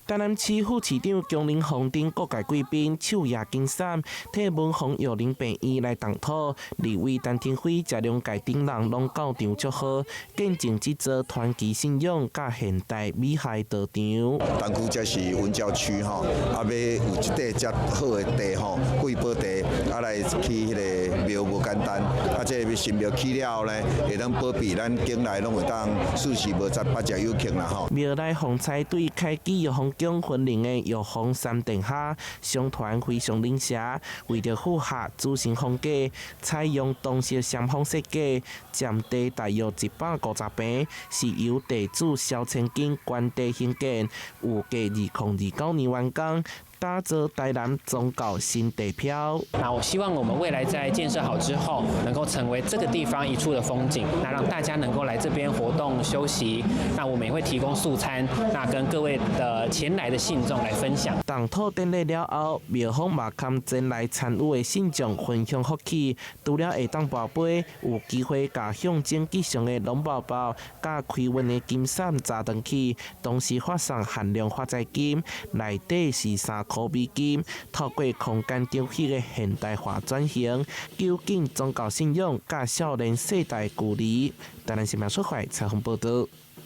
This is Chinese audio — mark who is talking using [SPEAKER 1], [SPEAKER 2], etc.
[SPEAKER 1] 台南市副市長江林宏等各界貴賓手也金傘，替文宏幼齡病院來動土。立委陳廷輝才兩屆頂人攏到場祝賀，見證這座傳奇信仰甲現代美海道場。
[SPEAKER 2] 東區這是文教區吼，啊要有一塊遮好的地吼，貴寶地，啊來起迄個廟無簡單，啊這個神廟起了後呢，會當保庇咱境內攏會當舒適無雜八隻有客啦吼。廟內
[SPEAKER 1] 風采對開基玉皇宮分靈的玉皇三殿下，上團非常靈寫，為着符合主神風格，採用東式雙風設計，占地大約150平，是由地主蕭千金管地興建，預計2029年完工。打造台南宗教新地標。
[SPEAKER 3] 那我希望我們未來在建設好之後，能夠成為這個地方一處的風景，那讓大家能夠來這邊活動休息。那我們也會提供素餐，那跟各位的前來的信眾來分享。
[SPEAKER 1] 動土典禮了後，廟方嘛看前來參與的信眾分享福氣，除了會當跋杯，有機會甲象徵吉祥的龍寶寶，甲開運的金傘揸登去，同時發送限量發財金，內底是3塊美金，透過空間中心的現代化轉型，究竟宗教信仰甲少年世代距離。台南新聞社會採訪報道。